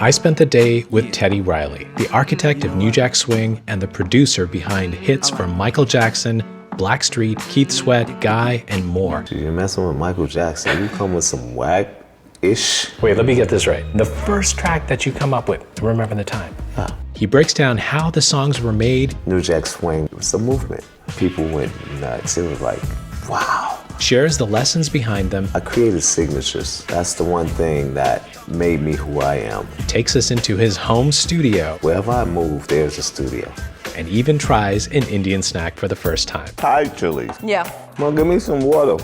I spent the day with Teddy Riley, the architect of New Jack Swing and the producer behind hits from Michael Jackson, Blackstreet, Keith Sweat, Guy, and more. You're messing with Michael Jackson. You come with some whack-ish. Wait, let me get this right. The first track that you come up with, Remember the Time. Yeah. He breaks down how the songs were made. New Jack Swing was a movement. People went nuts. It was like, wow. Shares the lessons behind them. I created signatures. That's the one thing that made me who I am. Takes us into his home studio. Wherever I move, there's a studio. And even tries an Indian snack for the first time. Thai chili. Yeah. Well, give me some water.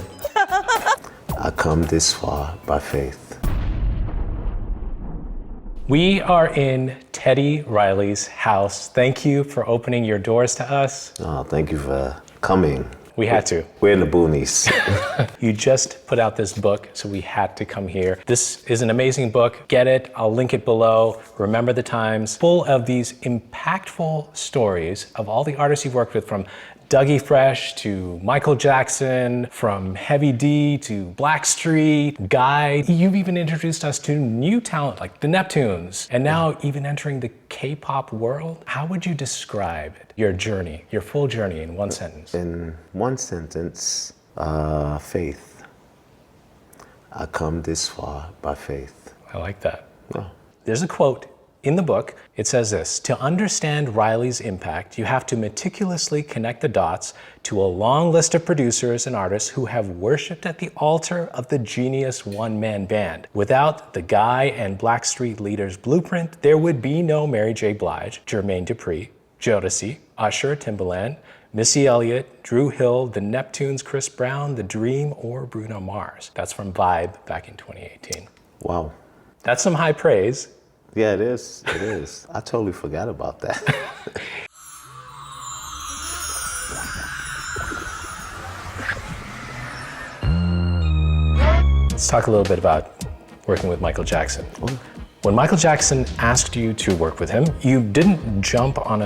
I come this far by faith. We are in Teddy Riley's house. Thank you for opening your doors to us. Oh, thank you for coming. We had to. We're in the boonies. You just put out this book, so we had to come here. This is an amazing book. Get it. I'll link it below. Remember the Times. Full of these impactful stories of all the artists you've worked with, from Dougie Fresh to Michael Jackson, from Heavy D to Blackstreet, Guy. You've even introduced us to new talent like the Neptunes, and now even entering the K-pop world. How would you describe it, your journey, your full journey in one sentence? In one sentence, faith. I come this far by faith. I like that. Oh. There's a quote in the book. It says this: to understand Riley's impact, you have to meticulously connect the dots to a long list of producers and artists who have worshipped at the altar of the genius one-man band. Without the Guy and Blackstreet leaders' blueprint, there would be no Mary J. Blige, Jermaine Dupri, Jodeci, Usher, Timbaland, Missy Elliott, Drew Hill, the Neptunes, Chris Brown, The Dream, or Bruno Mars. That's from Vibe back in 2018. Wow. That's some high praise. Yeah, it is. It is. I totally forgot about that. Let's talk a little bit about working with Michael Jackson. When Michael Jackson asked you to work with him, you didn't jump on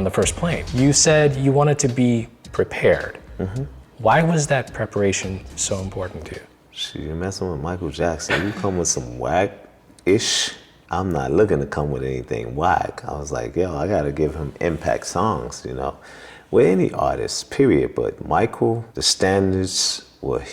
the first plane. You said you wanted to be prepared. Mm-hmm. Why was that preparation so important to you? Shit, you're messing with Michael Jackson. You come with some whack-ish. I'm not looking to come with anything whack. I was like, yo, I gotta give him impact songs, you know, with any artist, period. But Michael, the standards were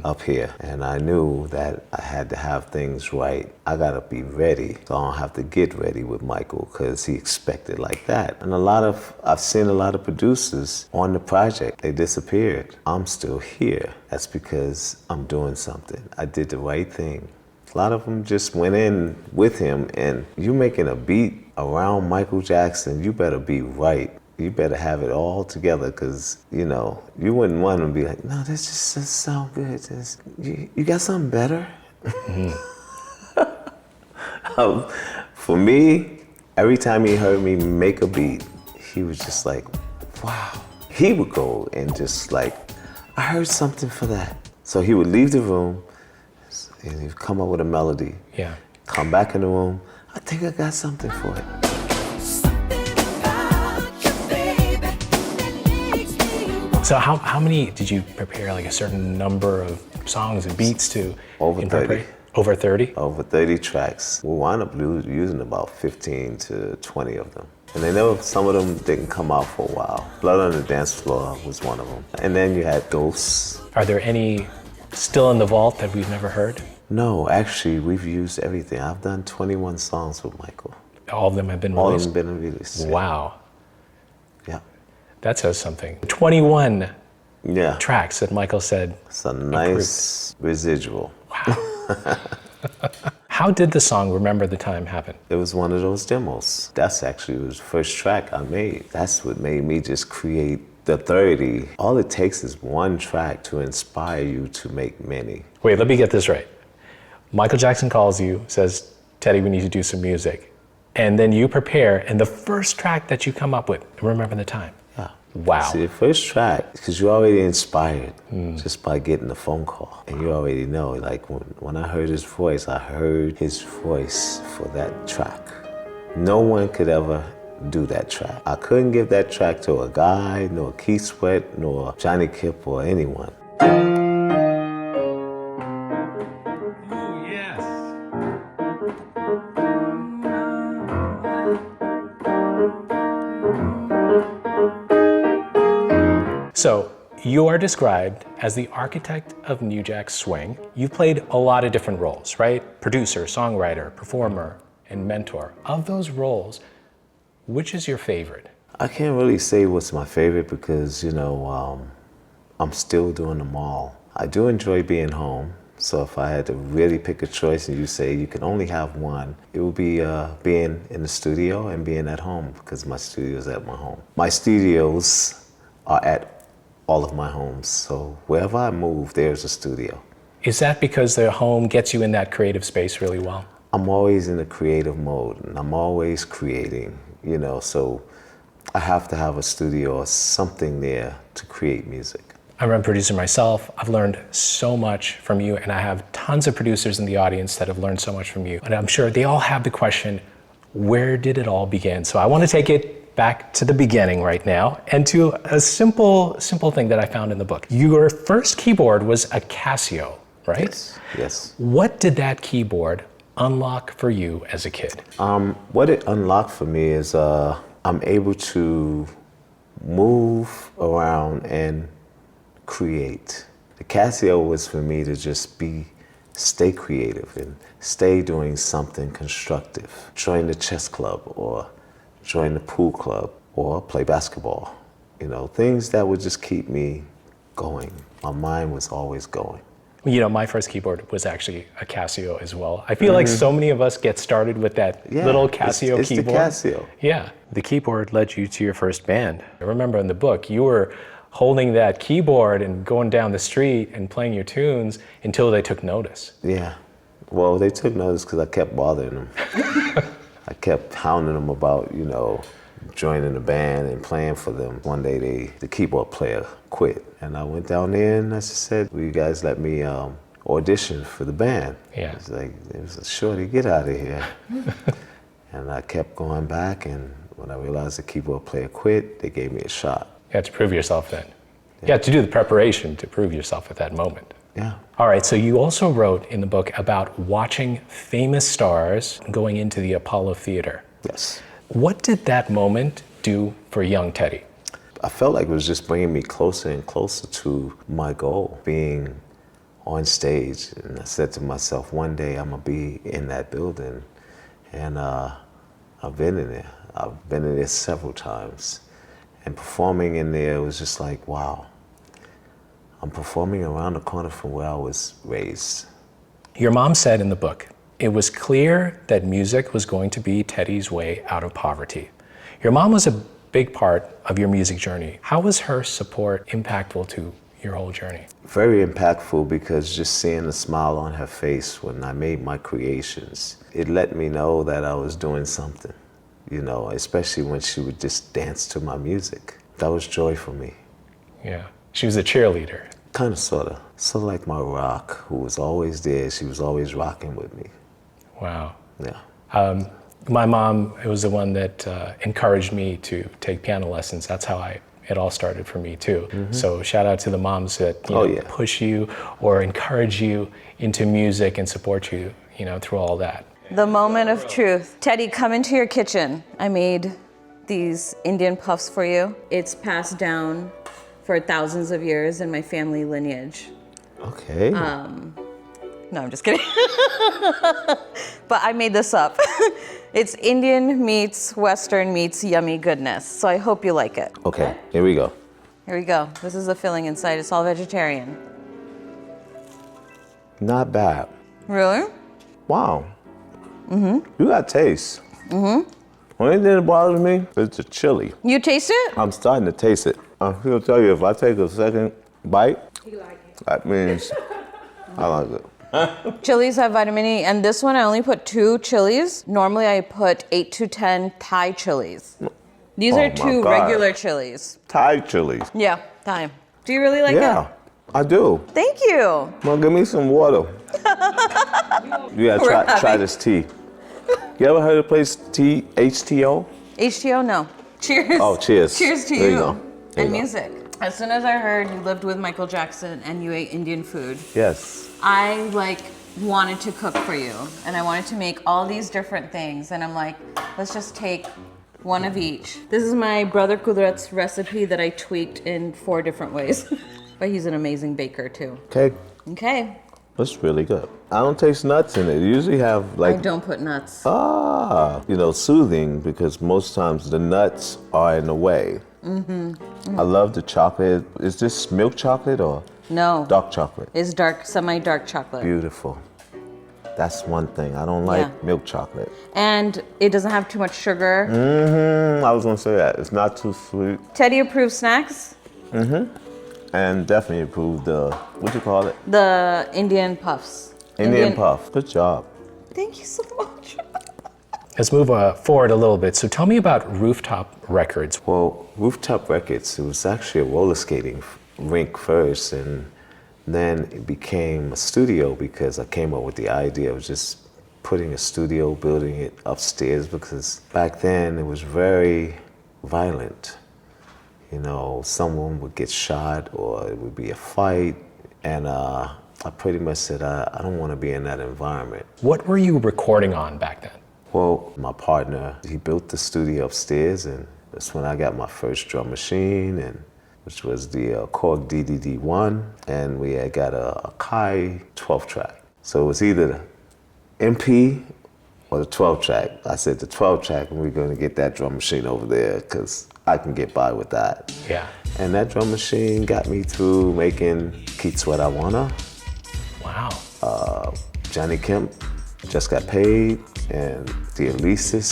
up here. And I knew that I had to have things right. I gotta be ready. So I don't have to get ready with Michael because he expected like that. And I've seen a lot of producers on the project, they disappeared. I'm still here. That's because I'm doing something. I did the right thing. A lot of them just went in with him, and you making a beat around Michael Jackson, you better be right. You better have it all together, because, you know, you wouldn't want to be like, no, this just doesn't sound good. You got something better? Mm-hmm. For me, every time he heard me make a beat, he was just like, wow. He would go and just like, I heard something for that. So he would leave the room, and he'd come up with a melody. Yeah. Come back in the room. I think I got something for it. So how many did you prepare? Like a certain number of songs and beats to? Over 30. Over 30? Over 30 tracks. We wound up using about 15 to 20 of them. And they know some of them didn't come out for a while. Blood on the Dance Floor was one of them. And then you had Ghosts. Are there any still in the vault that we've never heard? No, actually, we've used everything. I've done 21 songs with Michael. All of them have been released? All of them have been released. Wow. Yeah. That says something. 21 yeah. tracks that Michael said. It's a nice residual. Wow. How did the song Remember the Time happen? It was one of those demos. That's actually the first track I made. That's what made me just create the 30. All it takes is one track to inspire you to make many. Wait, let me get this right. Michael Jackson calls you, says, Teddy, we need to do some music. And then you prepare, and the first track that you come up with, Remember the Time. Yeah. Wow. See, the first track, because you're already inspired just by getting the phone call. And you already know, like when I heard his voice, I heard his voice for that track. No one could ever do that track. I couldn't give that track to a Guy, nor Keith Sweat, nor Johnny Kipp, or anyone. So you are described as the architect of New Jack Swing. You've played a lot of different roles, right? Producer, songwriter, performer, and mentor. Of those roles, which is your favorite? I can't really say what's my favorite because, I'm still doing them all. I do enjoy being home. So if I had to really pick a choice and you say you can only have one, it would be being in the studio and being at home because my studio is at my home. My studios are at all of my homes. So wherever I move, there's a studio. Is that because the home gets you in that creative space really well? I'm always in a creative mode and I'm always creating, so I have to have a studio or something there to create music. I'm a producer myself. I've learned so much from you, and I have tons of producers in the audience that have learned so much from you. And I'm sure they all have the question, where did it all begin? So I want to take it back to the beginning right now and to a simple thing that I found in the book. Your first keyboard was a Casio, right? Yes. What did that keyboard unlock for you as a kid? What it unlocked for me is I'm able to move around and create. The Casio was for me to just stay creative and stay doing something constructive. Join the chess club or join the pool club or play basketball. Things that would just keep me going. My mind was always going. My first keyboard was actually a Casio as well. I feel like so many of us get started with that little Casio it's keyboard. It's the Casio. Yeah, the keyboard led you to your first band. I remember in the book, you were holding that keyboard and going down the street and playing your tunes until they took notice. Yeah, well, they took notice because I kept bothering them. I kept hounding them about, joining the band and playing for them. One day, the keyboard player quit. And I went down there and I just said, will you guys let me audition for the band? Yeah. It was a shorty, get out of here. And I kept going back, and when I realized the keyboard player quit, they gave me a shot. You had to prove yourself then. You had to do the preparation to prove yourself at that moment. Yeah. All right, so you also wrote in the book about watching famous stars going into the Apollo Theater. Yes. What did that moment do for young Teddy? I felt like it was just bringing me closer and closer to my goal, being on stage. And I said to myself, one day I'm gonna be in that building. And I've been in there. I've been in there several times. And performing in there was just like, wow, I'm performing around the corner from where I was raised. Your mom said in the book, it was clear that music was going to be Teddy's way out of poverty. Your mom was a big part of your music journey. How was her support impactful to your whole journey? Very impactful because just seeing the smile on her face when I made my creations, it let me know that I was doing something. Especially when she would just dance to my music. That was joy for me. Yeah, she was a cheerleader. Kind of, sort of. Sort of like my rock, who was always there. She was always rocking with me. Wow. Yeah. My mom was the one that encouraged me to take piano lessons. That's how it all started for me too. Mm-hmm. So shout out to the moms that push you or encourage you into music and support you, through all that. The moment of truth. Teddy, come into your kitchen. I made these Indian puffs for you. It's passed down for thousands of years in my family lineage. Okay. No, I'm just kidding. But I made this up. It's Indian meets Western meets yummy goodness. So I hope you like it. Okay, here we go. Here we go. This is the filling inside. It's all vegetarian. Not bad. Really? Wow. Mm-hmm. You got taste. Mm-hmm. Only thing that bothers me is the chili. You taste it? I'm starting to taste it. I'm gonna tell you, if I take a second bite, that means I like it. Chilies have vitamin E, and this one I only put 2 chilies. Normally I put 8 to 10 Thai chilies. These are 2 regular chilies. Thai chilies. Yeah, Thai. Do you really like it? Yeah, I do. Thank you. Well, give me some water. You gotta try this tea. You ever heard of the place HTO? HTO, no. Cheers. Oh, cheers. Cheers to There you. you go. There And you go. music. As soon as I heard you lived with Michael Jackson and you ate Indian food, Yes. I wanted to cook for you, and I wanted to make all these different things, and I'm like, let's just take One of each. This is my brother Kudrat's recipe that I tweaked in 4 different ways. But he's an amazing baker too. Okay. Okay. That's really good. I don't taste nuts in it. You usually have like I don't put nuts. soothing, because most times the nuts are in the way. I love the chocolate. Is this milk chocolate or No. dark chocolate? It's dark, semi-dark chocolate. Beautiful. That's one thing. I don't like milk chocolate. And it doesn't have too much sugar. I was gonna say that. It's not too sweet. Teddy approved snacks. And definitely approve the, what do you call it? The Indian puffs. Indian puff. Good job. Thank you so much. Let's move forward a little bit. So tell me about Rooftop Records. Well, Rooftop Records, it was actually a roller skating rink first, and then it became a studio because I came up with the idea of just putting a studio, building it upstairs, because back then it was very violent. You know, someone would get shot or it would be a fight, and I pretty much said, I don't want to be in that environment. What were you recording on back then? Well, my partner, he built the studio upstairs, and that's when I got my first drum machine, and which was the Korg DDD-1, and we had got a Kai 12-track. So it was either the MP or the 12-track. I said the 12-track, and we're going to get that drum machine over there because I can get by with that. Yeah. And that drum machine got me through making Keats What I Wanna. Wow. Johnny Kemp Just Got Paid, and the Alesis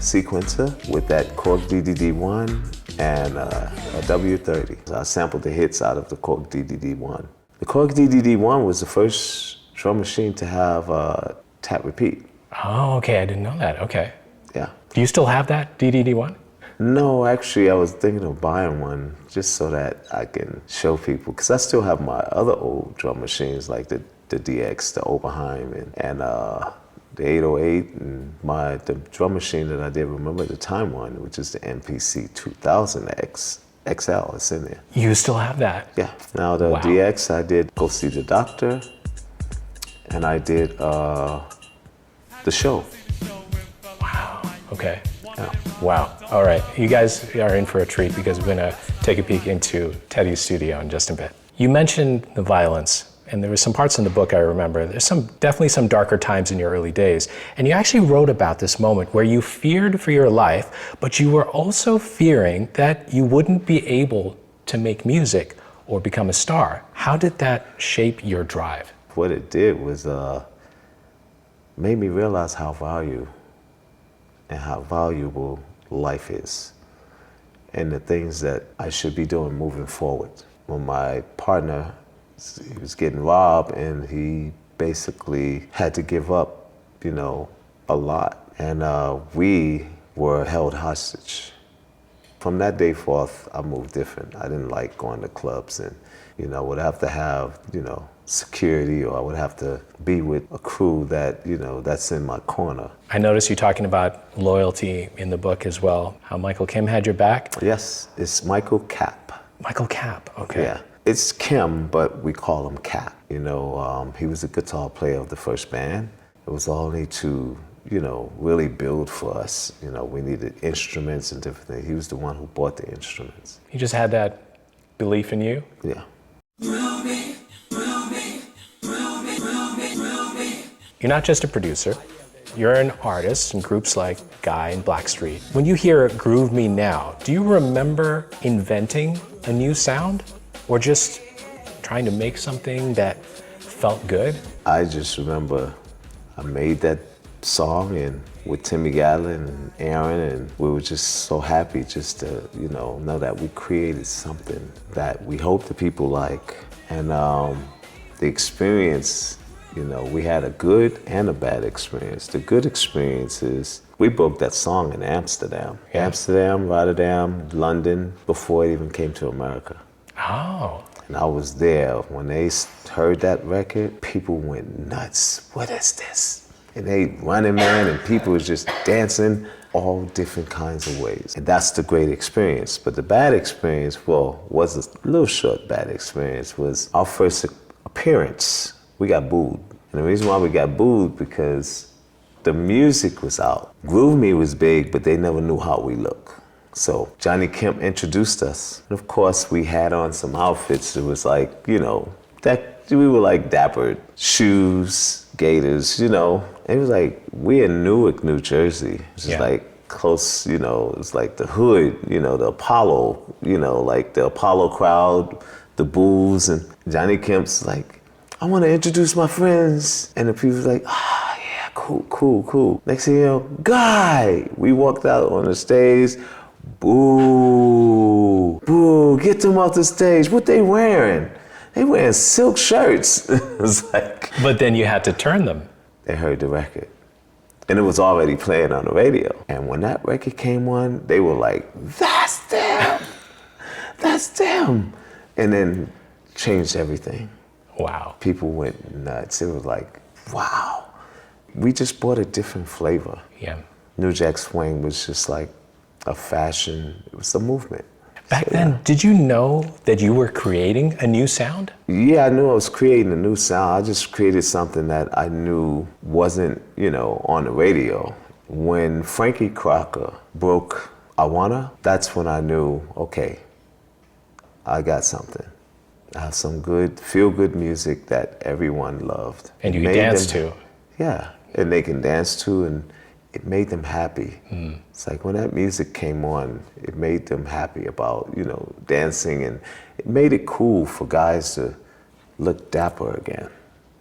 sequencer with that Korg DDD-1 and a W30. I sampled the hits out of the Korg DDD-1. The Korg DDD-1 was the first drum machine to have tap repeat. Oh, okay. I didn't know that. Okay. Yeah. Do you still have that DDD-1? No, actually, I was thinking of buying one just so that I can show people, because I still have my other old drum machines like the DX, the Oberheim, and the 808, and the drum machine that I did remember at the time one, which is the MPC 2000X XL. It's in there. You still have that? Yeah. Now the DX, I did Go See the Doctor, and I did the show. Wow. Okay. Yeah. Wow. All right. You guys are in for a treat because we're going to take a peek into Teddy's studio in just a bit. You mentioned the violence, and there were some parts in the book I remember. There's definitely some darker times in your early days. And you actually wrote about this moment where you feared for your life, but you were also fearing that you wouldn't be able to make music or become a star. How did that shape your drive? What it did was made me realize how valuable life is, and the things that I should be doing moving forward. When my partner, he was getting robbed, and he basically had to give up, a lot. And we were held hostage. From that day forth, I moved different. I didn't like going to clubs, and, would have to have, security, or I would have to be with a crew that, that's in my corner. I noticed you talking about loyalty in the book as well, how Michael Kim had your back. Yes, it's Michael Cap. Michael Cap, okay. Yeah, it's Kim, but we call him Cap. He was the guitar player of the first band. It was only to, really build for us. We needed instruments and different things. He was the one who bought the instruments. He just had that belief in you? Yeah. You're not just a producer, you're an artist in groups like Guy and Blackstreet. When you hear Groove Me Now, do you remember inventing a new sound or just trying to make something that felt good? I just remember I made that song and with Timmy Gatlin and Aaron, and we were just so happy just to, know that we created something that we hope the people like. And the experience, we had a good and a bad experience. The good experience is we booked that song in Amsterdam. Yeah. Amsterdam, Rotterdam, London, before it even came to America. Oh. And I was there. When they heard that record, people went nuts. What is this? And they running, man, and people was just dancing all different kinds of ways. And that's the great experience. But the bad experience, was a little short bad experience, was our first appearance. We got booed. And the reason why we got booed because The music was out. Groove Me was big, but they never knew how we look. So Johnny Kemp introduced us. And of course, we had on some outfits. It was like, you know, that we were like dapper. Shoes, gaiters, you know. It was like, we're in Newark, New Jersey. It's just like close, you know, it's like the hood, you know, the Apollo, you know, like the Apollo crowd, the Bulls. And Johnny Kemp's like, I want to introduce my friends. And the people's like, yeah, cool. Next thing you know, Guy! We walked out on the stage. Boo, get them off the stage. What they wearing? They wearing silk shirts. It was like. But then you had to turn them. They heard the record. And it was already playing on the radio. And when that record came on, they were like, that's them. That's them. And then changed everything. Wow. People went nuts. It was like, wow. We just brought a different flavor. Yeah. New Jack Swing was just like a fashion, it was a movement. Back then, did you know that you were creating a new sound? Yeah, I knew I was creating a new sound. I just created something that I knew wasn't, you know, on the radio. When Frankie Crocker broke I Wanna, that's when I knew, okay, I got something. I have some good, feel-good music that everyone loved. And you could dance to. Yeah, and they can dance to, and it made them happy. It's like when that music came on, it made them happy about, you know, dancing, and it made it cool for guys to look dapper again,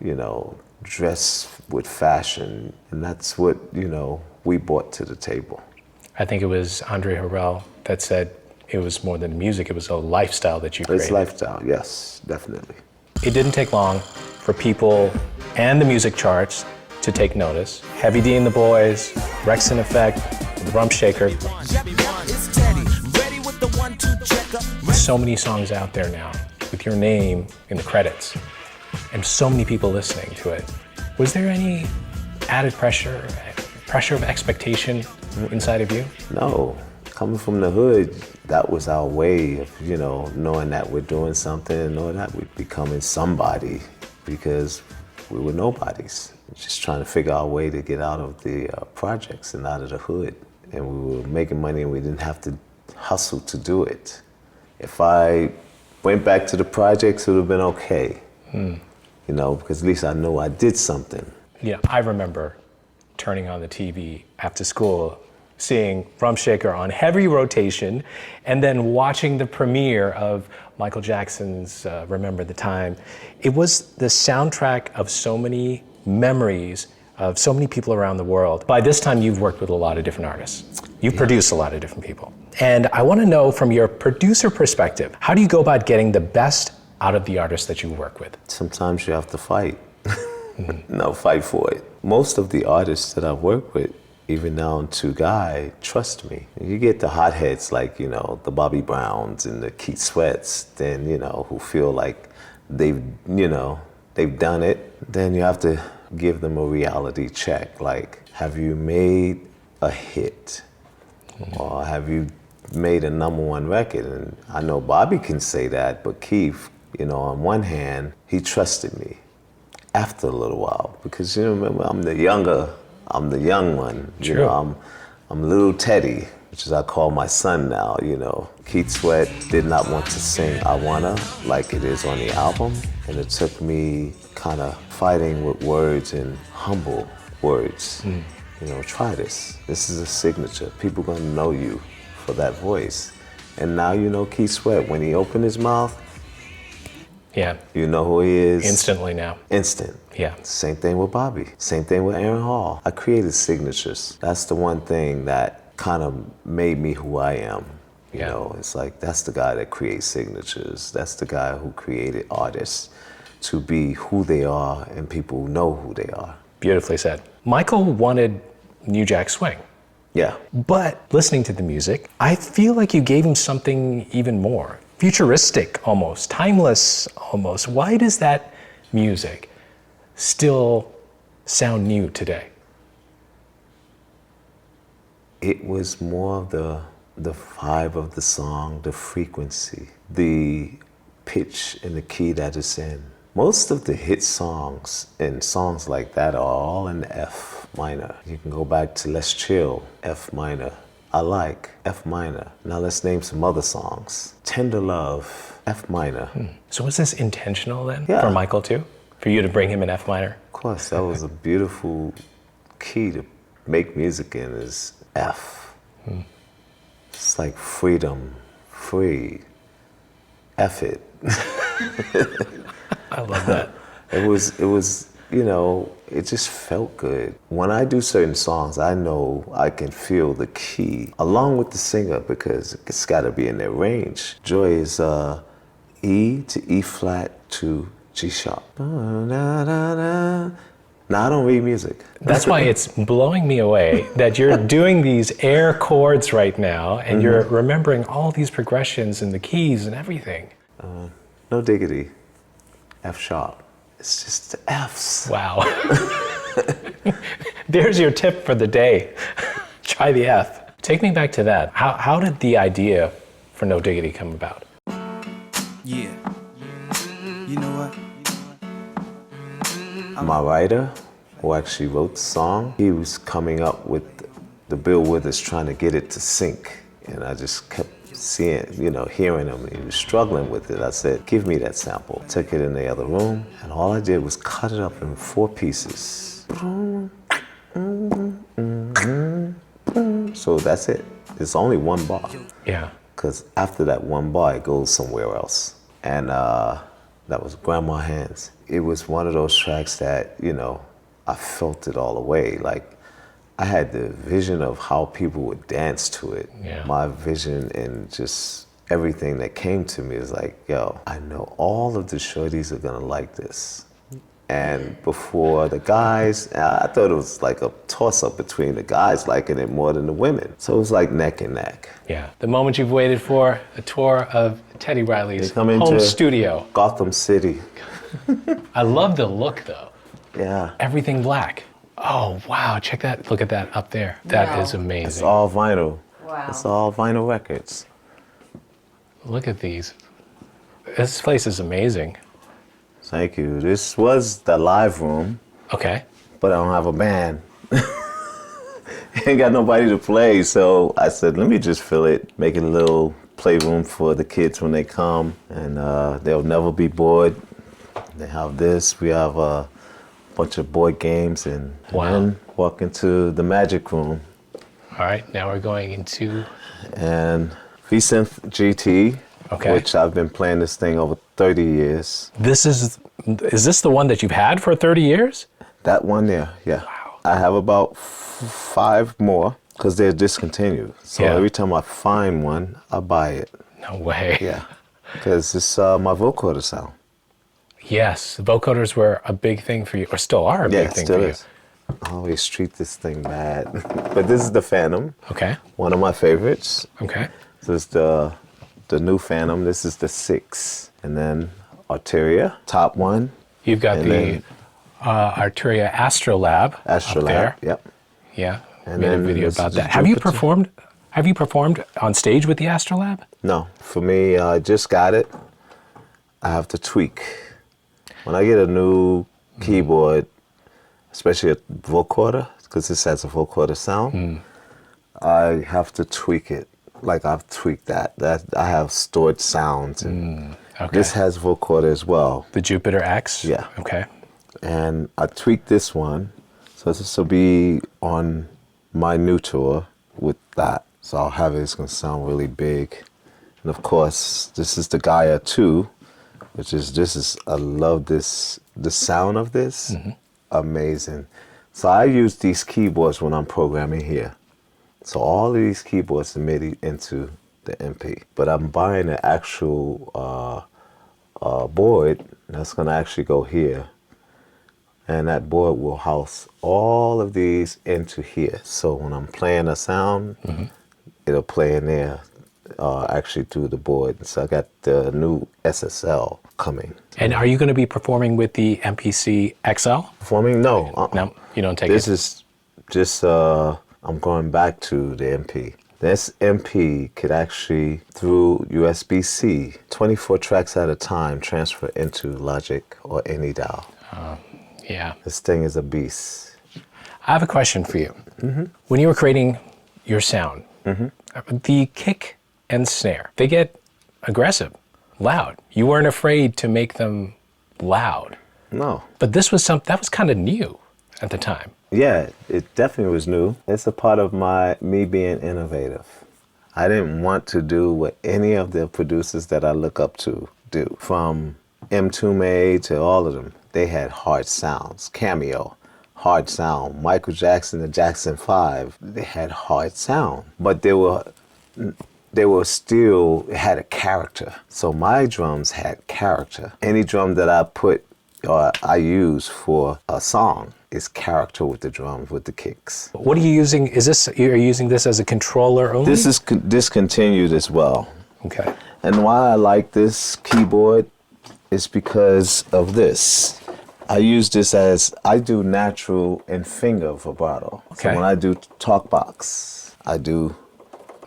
you know, dress with fashion, and that's what, you know, we brought to the table. I think it was Andre Harrell that said it was more than music, it was a lifestyle that you created. It's lifestyle, yes, definitely. It didn't take long for people and the music charts to take notice. Heavy D and the Boys, Wreckx-n-Effect, the Rump Shaker. So many songs out there now with your name in the credits and so many people listening to it. Was there any added pressure of expectation inside of you? No, coming from the hood, that was our way of, you know, knowing that we're doing something and knowing that we're becoming somebody, because we were nobodies. Just trying to figure out a way to get out of the projects and out of the hood. And we were making money and we didn't have to hustle to do it. If I went back to the projects, it would have been okay. You know, because at least I know I did something. Yeah, I remember turning on the TV after school, seeing Rump Shaker on heavy rotation, and then watching the premiere of Michael Jackson's Remember the Time. It was the soundtrack of so many memories of so many people around the world. By this time, you've worked with a lot of different artists. You've produced a lot of different people. And I want to know, from your producer perspective, how do you go about getting the best out of the artists that you work with? Sometimes you have to fight. No, fight for it. Most of the artists that I've worked with, even down to Guy, trust me. You get the hotheads like, you know, the Bobby Browns and the Keith Sweats, then, you know, who feel like they've done it. Then you have to give them a reality check. Like, have you made a hit? Or have you made a #1 record? And I know Bobby can say that, but Keith, you know, on one hand, he trusted me after a little while, because, you know, remember, I'm the young one. You know, I'm little Teddy, which is I call my son now, you know. Keith Sweat did not want to sing I Wanna like it is on the album, and it took me kind of fighting with words and humble words. You know, try this. This is a signature. People gonna know you for that voice. And now you know Keith Sweat, when he opened his mouth, Yeah. you know who he is. Instantly now. Instant. Yeah. Same thing with Bobby. Same thing with Aaron Hall. I created signatures. That's the one thing that kind of made me who I am. You know, it's like, that's the guy that creates signatures. That's the guy who created artists to be who they are, and people know who they are. Beautifully said. Michael wanted New Jack Swing. Yeah. But listening to the music, I feel like you gave him something even more. Futuristic almost, timeless almost. Why does that music still sound new today? It was more of the vibe of the song, the frequency, the pitch and the key that it's in. Most of the hit songs and songs like that are all in F. minor. You can go back to Let's Chill, F minor. I Like, F minor. Now let's name some other songs. Tender Love, F minor. So was this intentional then Yeah. for Michael too? For you to bring him in F minor? Of course, that was a beautiful key to make music in is F. It's like freedom, free, F it. I love that. It was, it just felt good. When I do certain songs, I know I can feel the key along with the singer because it's got to be in their range. Joy is E to E flat to G sharp. Now I don't read music. That's why it's blowing me away that you're doing these air chords right now and you're remembering all these progressions and the keys and everything. No diggity. F sharp. It's just the Fs. Wow. There's your tip for the day. Try the F. Take me back to that. How did the idea for No Diggity come about? Yeah. You know what? My writer, who actually wrote the song, he was coming up with the Bill Withers trying to get it to sync. And I just kept seeing, hearing him. He was struggling with it. I said, give me that sample. Took it in the other room, and all I did was cut it up in 4 pieces. So that's it. It's only 1 bar. Yeah. Because after that 1 bar, it goes somewhere else. And that was Grandma Hands. It was one of those tracks that, I felt it all the way. Like, I had the vision of how people would dance to it. Yeah. My vision and just everything that came to me is like, yo, I know all of the shorties are gonna like this. And before the guys, I thought it was like a toss-up between the guys liking it more than the women. So it was like neck and neck. Yeah. The moment you've waited for, a tour of Teddy Riley's They come home into studio. Gotham City. I love the look though. Yeah. Everything black. Oh, wow. Check that. Look at that up there. That is amazing. It's all vinyl. Wow. It's all vinyl records. Look at these. This place is amazing. Thank you. This was the live room, Okay. but I don't have a band. Ain't got nobody to play, so I said, let me just fill it, make it a little playroom for the kids when they come, and they'll never be bored. They have this. We have a bunch of board games, and Wow. then walk into the magic room. All right. Now we're going into. And V-Synth GT, Okay. which I've been playing this thing over 30 years. Is this the one that you've had for 30 years? That one there, yeah. Wow. I have about 5 more because they're discontinued. So Yeah. every time I find one, I buy it. No way. Yeah, because it's my vocoder sound. Yes. Vocoders were a big thing for you, or still are a Yeah, big it thing still for is. I always treat this thing bad. But this is the Phantom, you. Okay. one of my favorites. Okay. This is the new Phantom. This is the 6. And then Arteria, top one. You've got And the then- Arturia Astrolab up Astrolab, there. yep. Yeah. And Made a then video this about is that. Have you Jupiter. performed on stage with the Astrolab? No, for me, I just got it. I have to tweak. When I get a new keyboard, especially a vocoder, because this has a vocoder sound, I have to tweak it. Like I've tweaked that. I have stored sounds. And Okay. this has vocoder as well. The Jupiter X? Yeah. Okay. And I tweaked this one. So this will be on my new tour with that. So I'll have it. It's going to sound really big. And of course, this is the Gaia 2, I love this, the sound of this, amazing. So I use these keyboards when I'm programming here. So all of these keyboards are made into the MP. But I'm buying an actual board that's going to actually go here. And that board will house all of these into here. So when I'm playing a sound, it'll play in there actually through the board. So I got the new SSL coming. And are you going to be performing with the MPC XL? Performing? No. No, you don't take This it. is just, I'm going back to the MP. This MP could actually, through USB-C, 24 tracks at a time, transfer into Logic or any DAW. Yeah. This thing is a beast. I have a question for you. When you were creating your sound, the kick and snare, they get aggressive, loud. You weren't afraid to make them loud. No. But this was that was kind of new at the time. Yeah, it definitely was new. It's a part of me being innovative. I didn't want to do what any of the producers that I look up to do. From M2May to all of them, they had hard sounds. Cameo, hard sound. Michael Jackson, the Jackson 5, they had hard sound. But they were still had a character. So my drums had character. Any drum that I put or I use for a song is character with the drums, with the kicks. What are you using? You're using this as a controller only? This is discontinued as well. Okay. And why I like this keyboard is because of this. I use this as, I do natural and finger vibrato. Okay. So when I do talk box, I do,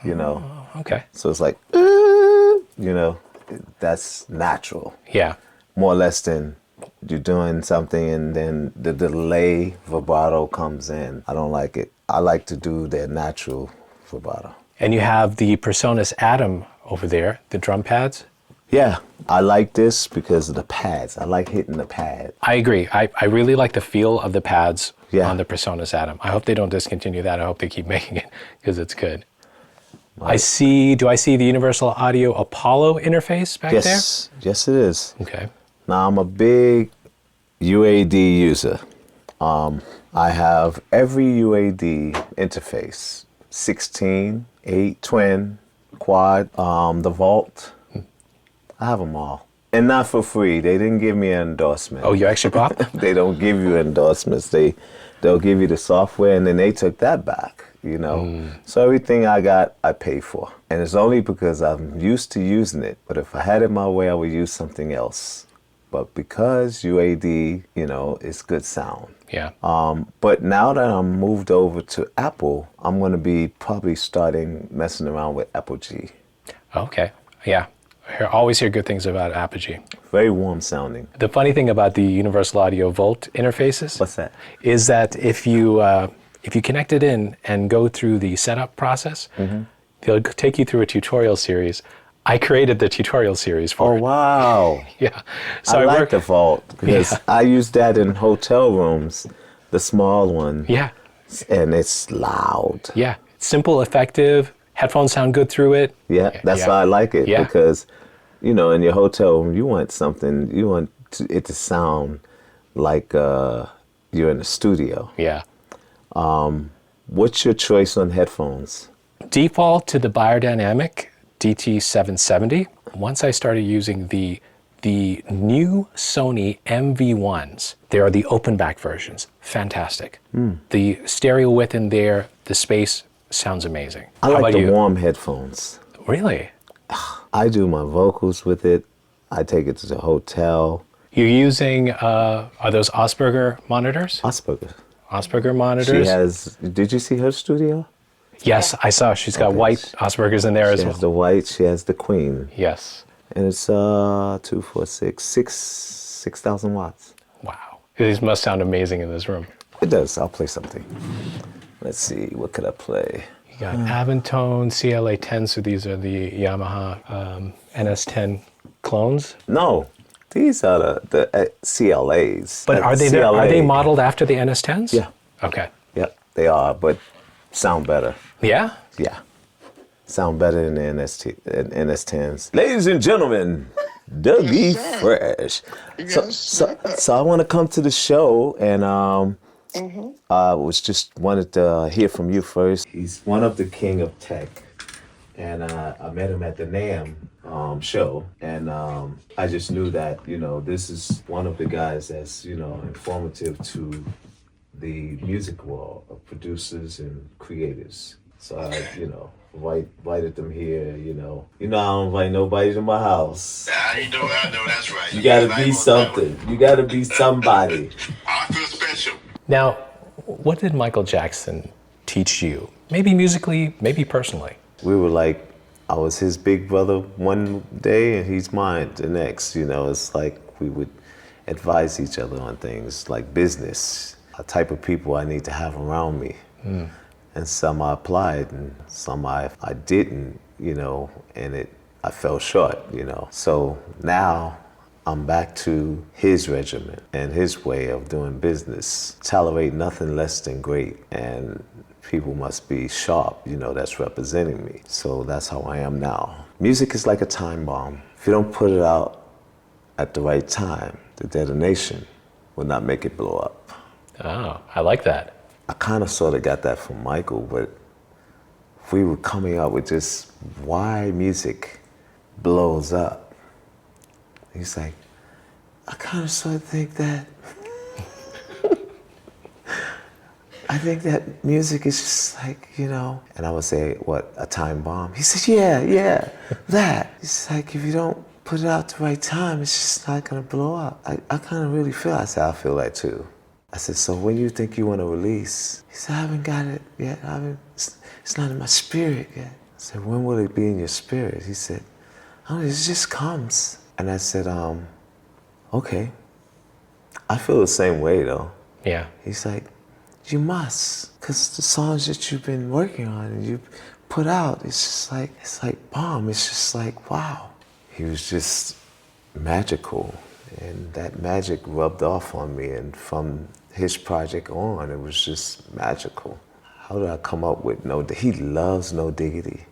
you know. Okay. So it's like, you know, that's natural. Yeah. More or less than you're doing something and then the delay vibrato comes in. I don't like it. I like to do the natural vibrato. And you have the Personas Atom over there, the drum pads. Yeah, I like this because of the pads. I like hitting the pad. I agree. I really like the feel of the pads Yeah. on the Personas Atom. I hope they don't discontinue that. I hope they keep making it because it's good. Right. Do I see the Universal Audio Apollo interface back there? Yes it is. Okay. Now I'm a big UAD user. I have every UAD interface, 16, 8, twin, quad, the vault. I have them all. And not for free. They didn't give me an endorsement. Oh, you actually bought them? They don't give you endorsements. They'll give you the software and then they took that back, you know. So everything I got, I pay for. And it's only because I'm used to using it. But if I had it my way, I would use something else. But because UAD, you know, it's good sound. Yeah. But now that I'm moved over to Apple, I'm going to be probably starting messing around with Apogee. Okay. Yeah. I always hear good things about Apogee. Very warm sounding. The funny thing about the Universal Audio Volt interfaces What's that? is that if you connect it in and go through the setup process, they'll take you through a tutorial series. I created the tutorial series for it. Oh, wow. Yeah. I like the Vault because Yeah. I use that in hotel rooms, the small one. Yeah. And it's loud. Yeah. Simple, effective. Headphones sound good through it. Yeah, that's why I like it Yeah. because, you know, in your hotel room, you want it to sound like you're in a studio. Yeah. What's your choice on headphones? Default to the Biodynamic DT770. Once I started using the new Sony MV1s, they are the open back versions. Fantastic. The stereo width in there, the space sounds amazing. I How like about the you? warm headphones. Really? I do my vocals with it. I take it to the hotel. You're using, are those Asperger monitors? Asperger. Asperger monitors? She has, did you see her studio? Yes, I saw. She's got Okay. white Asperger's in there as She well. has the white, she has the queen. Yes. And it's 2, 4, 6,000 watts. Wow. These must sound amazing in this room. It does. I'll play something. Let's see. What could I play? You got Aventone, CLA-10, so these are the Yamaha NS10 clones. No, these are the CLAs. But are they modeled after the NS10s? Yeah. Okay. Yep, they are, but sound better. Yeah? Yeah. Sound better than the NS10s. Ladies and gentlemen, Dougie Fresh. So I want to come to the show and I wanted to hear from you first. He's one of the king of tech. And I met him at the NAMM show. And I just knew that, you know, this is one of the guys that's, you know, informative to the music world of producers and creators. So I, you know, invited them here, you know. You know, I don't invite nobody to my house. I know, that's right. You gotta be something. You gotta be somebody. I feel special. Now, what did Michael Jackson teach you? Maybe musically, maybe personally. We were like, I was his big brother one day and he's mine the next. You know, it's like we would advise each other on things like business. a type of people I need to have around me. And some I applied and some I didn't, you know, and I fell short, you know. So now I'm back to his regimen and his way of doing business. Tolerate nothing less than great, and people must be sharp, you know, that's representing me. So that's how I am now. Music is like a time bomb. If you don't put it out at the right time, the detonation will not make it blow up. Oh, I like that. I kind of sort of got that from Michael, but we were coming up with just why music blows up. He's like, I kind of sort of think that, I think that music is just like, you know, and I would say, what, a time bomb? He said, yeah, that. It's like, if you don't put it out the right time, it's just not gonna blow up. I kind of really feel, I said, I feel that too. I said, so when you think you want to release? He said, I haven't got it yet. It's not in my spirit yet. I said, when will it be in your spirit? He said, oh, it just comes. And I said, okay. I feel the same way though. Yeah. He's like, you must, because the songs that you've been working on and you put out, it's like bomb. It's just like, wow. He was just magical. And that magic rubbed off on me, and from his project on, it was just magical. How did I come up with he loves No Diggity.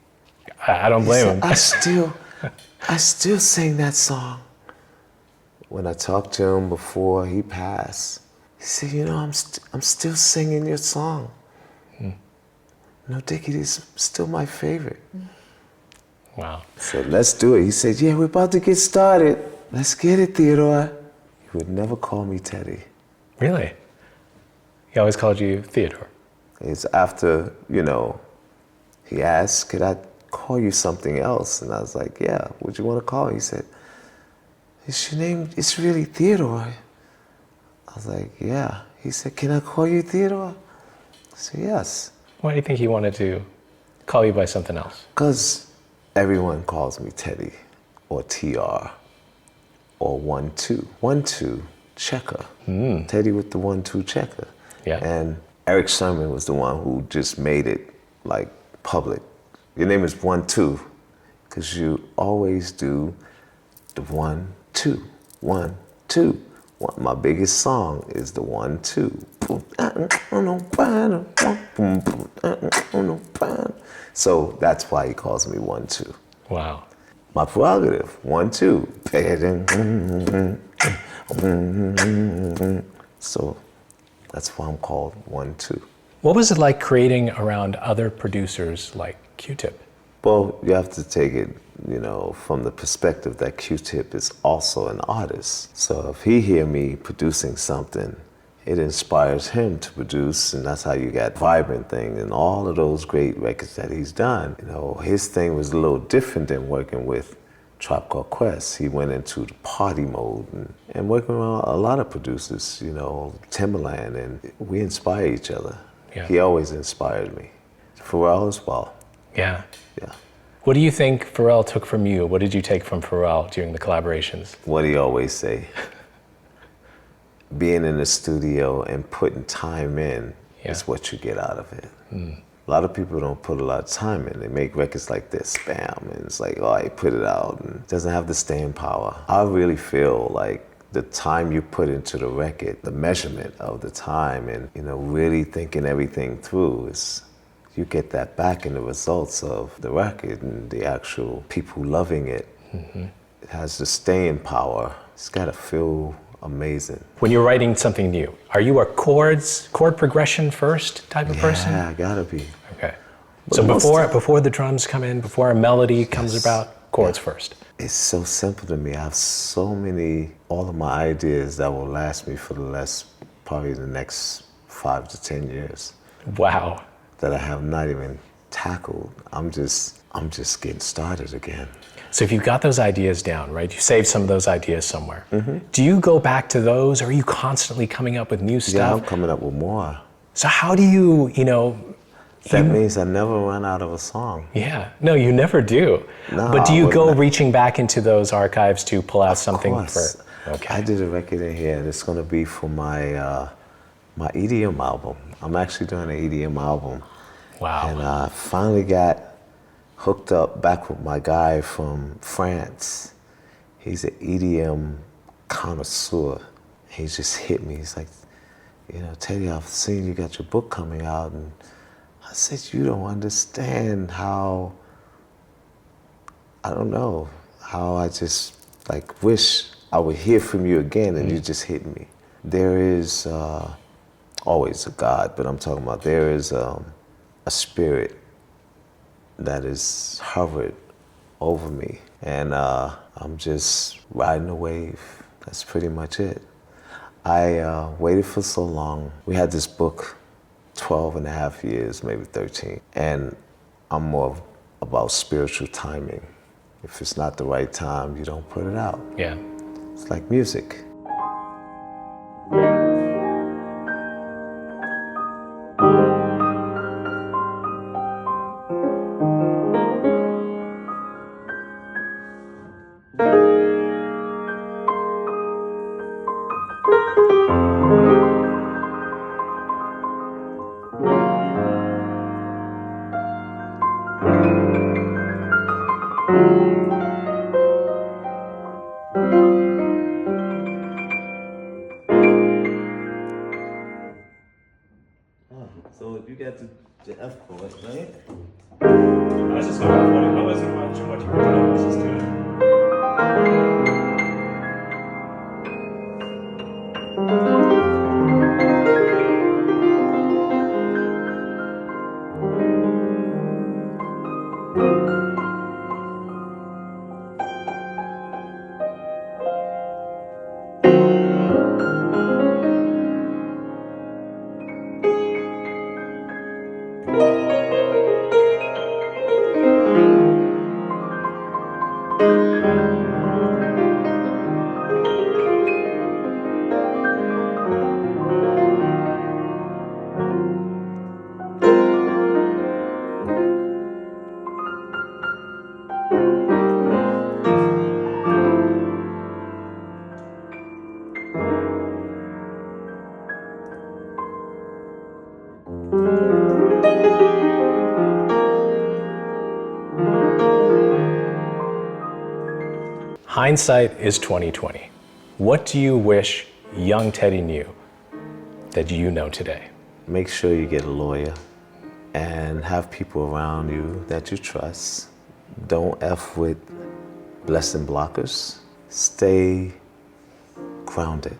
I don't blame him. I still sing that song. When I talked to him before he passed, he said, you know, I'm still singing your song. No Diggity is still my favorite. Wow. So let's do it. He said, yeah, we're about to get started. Let's get it, Theodore. He would never call me Teddy. Really? He always called you Theodore. It's after, you know, he asked, could I call you something else? And I was like, yeah, what do you want to call me? He said, is your name, it's really Theodore. I was like, yeah. He said, can I call you Theodore? I said, yes. Why do you think he wanted to call you by something else? Because everyone calls me Teddy or TR. Or 1-2. 1-2 checker. Teddy with the 1-2 checker. Yeah. And Eric Sherman was the one who just made it like public. Your name is 1-2 because you always do the 1-2. 1-2. My biggest song is the 1-2. So that's why he calls me 1-2. Wow. My prerogative, 1-2. So that's why I'm called 1-2. What was it like creating around other producers like Q-Tip? Well, you have to take it, you know, from the perspective that Q-Tip is also an artist. So if he hear me producing something, it inspires him to produce, and that's how you got Vibrant Thing and all of those great records that he's done. You know, his thing was a little different than working with Tribe Called Quest. He went into the party mode and working around a lot of producers, you know, Timberland, and we inspire each other. Yeah. He always inspired me. Pharrell as well. Yeah. Yeah. What do you think Pharrell took from you? What did you take from Pharrell during the collaborations? What do you always say? Being in the studio and putting time in is what you get out of it. A lot of people don't put a lot of time in. They make records like this, bam, and it's like, oh, you put it out, and it doesn't have the staying power. I really feel like the time you put into the record, the measurement of the time, and you know, really thinking everything through, is you get that back in the results of the record and the actual people loving it. It has the staying power. It's got to feel amazing. When you're writing something new, are you a chord progression first type of person? Yeah, I gotta be. Okay. But So before the drums come in, before a melody comes about, chords first. It's so simple to me. I have so many, all of my ideas that will last me for probably the next 5 to 10 years. Wow. That I have not even tackled. I'm just getting started again. So if you've got those ideas down, right? You saved some of those ideas somewhere. Do you go back to those, or are you constantly coming up with new stuff? Yeah, I'm coming up with more. So how do you, That means I never run out of a song. Yeah, no, you never do. No, but do you go not. reaching back into those archives to pull out Of something course. for? Okay. I did a record in here that's gonna be for my My EDM album. I'm actually doing an EDM album. Wow. And I finally got hooked up back with my guy from France. He's an EDM connoisseur. He just hit me. He's like, you know, Teddy, I've seen you got your book coming out. And I said, you don't understand how, I don't know, how I just like wish I would hear from you again, and you just hit me. There is always a God, but I'm talking about there is a spirit that is hovered over me, and I'm just riding a wave. That's pretty much it. I waited for so long. We had this book 12 and a half years, maybe 13, and I'm more about spiritual timing. If it's not the right time, you don't put it out. Yeah. It's like music. So you got the F chord, right? I was just I wasn't watching what you were doing. I was just doing it. Hindsight is 2020. What do you wish young Teddy knew that you know today? Make sure you get a lawyer and have people around you that you trust. Don't F with blessing blockers. Stay grounded.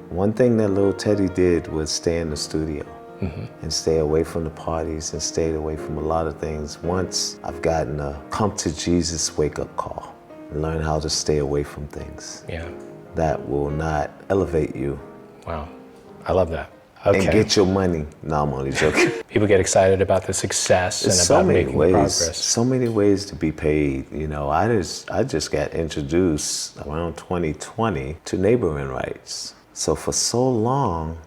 One thing that little Teddy did was stay in the studio and stay away from the parties and stayed away from a lot of things. Once I've gotten a come to Jesus wake-up call and learn how to stay away from things that will not elevate you. Wow, I love that. Okay. And get your money. No, I'm only joking. People get excited about the success and about making progress. So many ways to be paid. You know, I just got introduced around 2020 to neighboring rights. So for so long,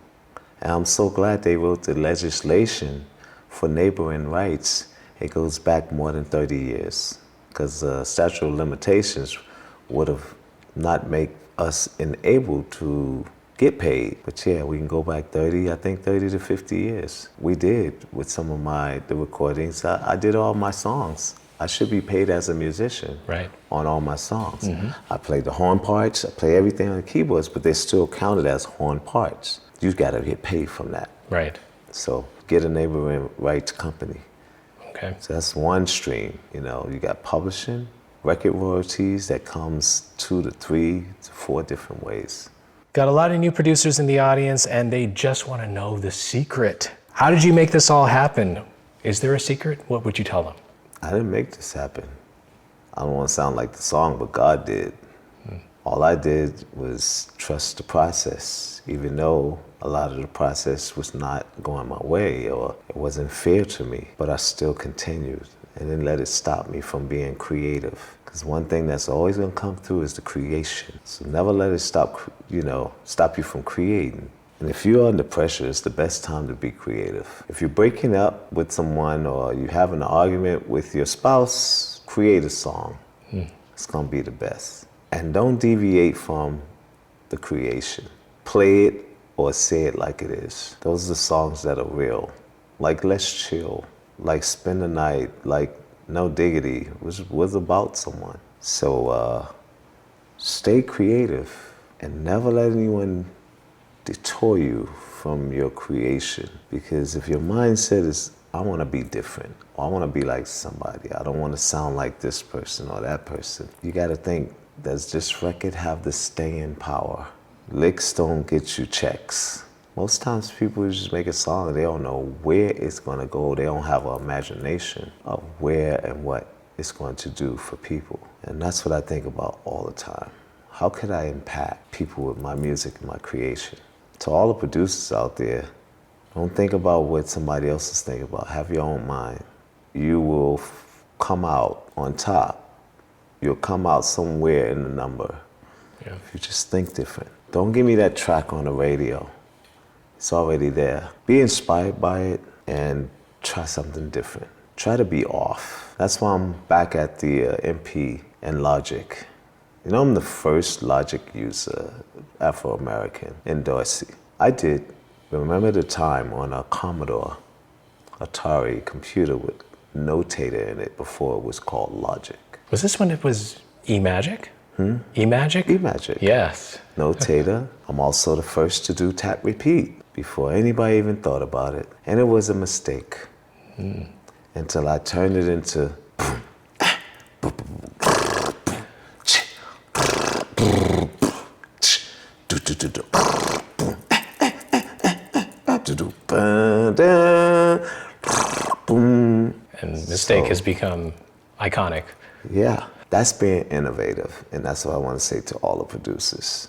and I'm so glad they wrote the legislation for neighboring rights. It goes back more than 30 years because the statute of limitations would have not make us enabled to get paid. But yeah, we can go back 30 to 50 years. We did with some of the recordings. I did all my songs. I should be paid as a musician on all my songs. I play the horn parts, I play everything on the keyboards, but they're still counted as horn parts. You gotta get paid from that. Right. So get a neighboring rights company. Okay. So that's one stream. You know, you got publishing, record royalties that comes 2 to 3 to 4 different ways. Got a lot of new producers in the audience and they just want to know the secret. How did you make this all happen? Is there a secret? What would you tell them? I didn't make this happen. I don't want to sound like the song, but God did. All I did was trust the process, even though a lot of the process was not going my way or it wasn't fair to me, but I still continued and didn't let it stop me from being creative. Because one thing that's always gonna come through is the creation. So never let it stop you from creating. And if you're under pressure, it's the best time to be creative. If you're breaking up with someone or you're having an argument with your spouse, create a song. It's gonna be the best. And don't deviate from the creation. Play it or Say It Like It Is. Those are the songs that are real. Like Let's Chill, like Spend the Night, like No Diggity was about someone. So stay creative and never let anyone detour you from your creation. Because if your mindset is, I want to be different, or I want to be like somebody, I don't want to sound like this person or that person, you got to think, does this record have the staying power? Licks don't get you checks. Most times people just make a song and they don't know where it's going to go. They don't have an imagination of where and what it's going to do for people. And that's what I think about all the time. How could I impact people with my music and my creation? To all the producers out there, don't think about what somebody else is thinking about. Have your own mind. You will come out on top. You'll come out somewhere in the number. Yeah. If you just think different. Don't give me that track on the radio. It's already there. Be inspired by it and try something different. Try to be off. That's why I'm back at the MP and Logic. You know, I'm the first Logic user, Afro-American, in Dorsey. I did remember the time on a Commodore Atari computer with Notator in it before it was called Logic. Was this when it was eMagic? eMagic? eMagic. Yes. Notator. I'm also the first to do tap repeat before anybody even thought about it. And it was a mistake until I turned it into And mistake has become iconic. Yeah, that's being innovative. And that's what I want to say to all the producers.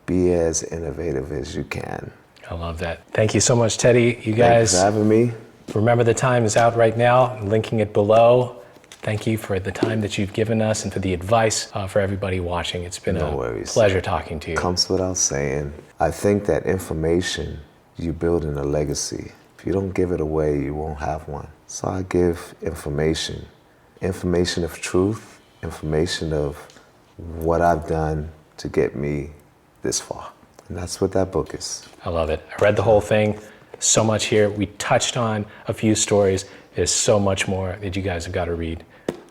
Be as innovative as you can. I love that. Thank you so much, Teddy. You Thanks guys, for having me. remember the time is out right now, linking it below. Thank you for the time that you've given us and for the advice for everybody watching. It's been No a worries. pleasure talking to you. Comes without saying. I think that information, you building a legacy. If you don't give it away, you won't have one. So I give information. Information of truth, information of what I've done to get me this far. And that's what that book is. I love it. I read the whole thing. So much here. We touched on a few stories. There's so much more that you guys have got to read.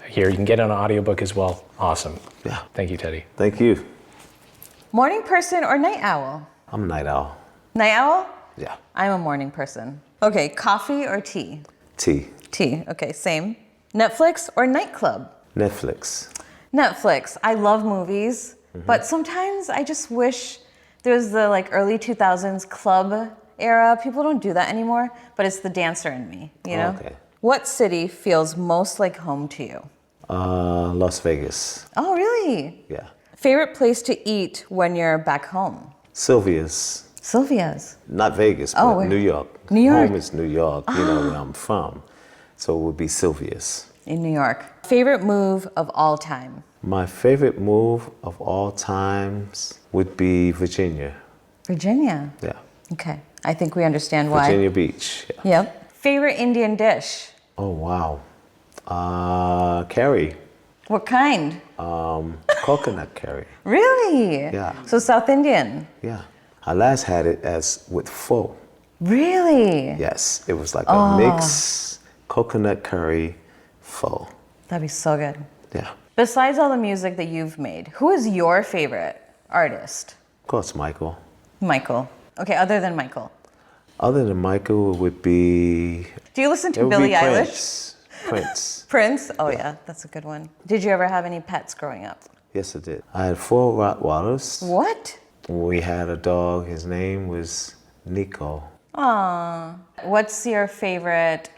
Here, you can get it on an audiobook as well. Awesome. Yeah. Thank you, Teddy. Thank you. Morning person or night owl? I'm a night owl. Night owl? Yeah. I'm a morning person. Okay, coffee or tea? Tea. Tea, okay, same. Netflix or nightclub? Netflix. Netflix. I love movies, but sometimes I just wish there was the early 2000s club era. People don't do that anymore, but it's the dancer in me, you know? Okay. What city feels most like home to you? Las Vegas. Oh, really? Yeah. Favorite place to eat when you're back home? Sylvia's. Sylvia's. Not Vegas, Oh, but where? New York. New York. Home is New York, you know, where I'm from. So it would be Sylvia's. In New York. Favorite move of all time? My favorite move of all times would be Virginia. Virginia. Yeah. Okay. I think we understand why. Virginia Beach. Yeah. Yep. Favorite Indian dish? Oh, wow. Curry. What kind? Coconut curry. Really? Yeah. So South Indian? Yeah. I last had it as with pho. Really? Yes. It was like a mix coconut curry pho. That'd be so good. Yeah. Besides all the music that you've made, who is your favorite artist? Of course, Michael. Michael. Okay, other than Michael. Other than Michael, it would be... Do you listen It to would Billie be Eilish? Prince. Prince? Oh yeah, that's a good one. Did you ever have any pets growing up? Yes, I did. I had 4 Rottweilers. What? We had a dog. His name was Nico. Aww. What's your favorite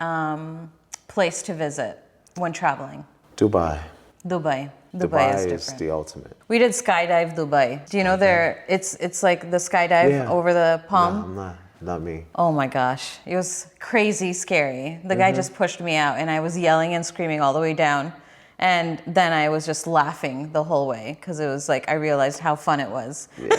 place to visit when traveling? Dubai. Dubai. Dubai is Dubai different. is the ultimate. We did skydive Dubai. Do you know there? It's like the skydive Yeah. over the palm. No, I'm not. Not me. Oh my gosh, it was crazy scary. The guy just pushed me out, and I was yelling and screaming all the way down. And then I was just laughing the whole way because it was like I realized how fun it was. Yeah.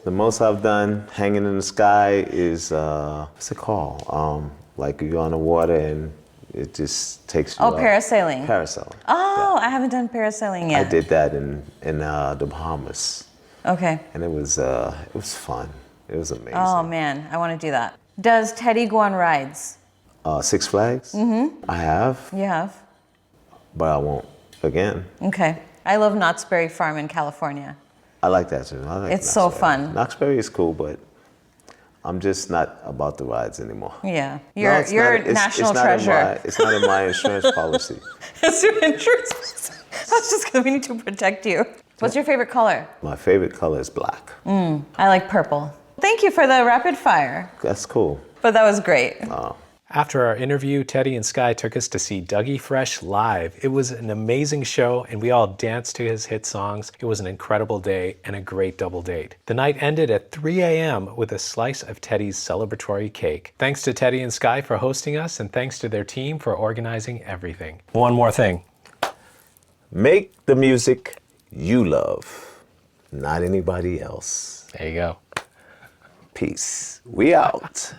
The most I've done hanging in the sky is what's it called? Like you're on the water and it just takes you Oh, up. parasailing. Parasailing. Oh, I haven't done parasailing yet. I did that in the Bahamas, Okay. and it was fun. It It was amazing. Oh man, I want to do that. Does Teddy go on rides? Six Flags? Mm-hmm. I have, You have? but I won't again. Okay. I love Knott's Berry Farm in California. I like that too. I like It's so Knott's Berry. fun. Knott's Berry is cool, but I'm just not about the rides anymore. Yeah. No, You're it's not- it's- national it's not in treasure. it's not in my insurance policy. It's your insurance policy. I was just going to, we need to protect you. What's your favorite color? My favorite color is black. I like purple. Thank you for the rapid fire. That's cool. But that was great. After our interview, Teddy and Sky took us to see Dougie Fresh live. It was an amazing show, and we all danced to his hit songs. It was an incredible day and a great double date. The night ended at 3 a.m. with a slice of Teddy's celebratory cake. Thanks to Teddy and Sky for hosting us, and thanks to their team for organizing everything. One more thing. Make the music you love, not anybody else. There you go. Peace. We out.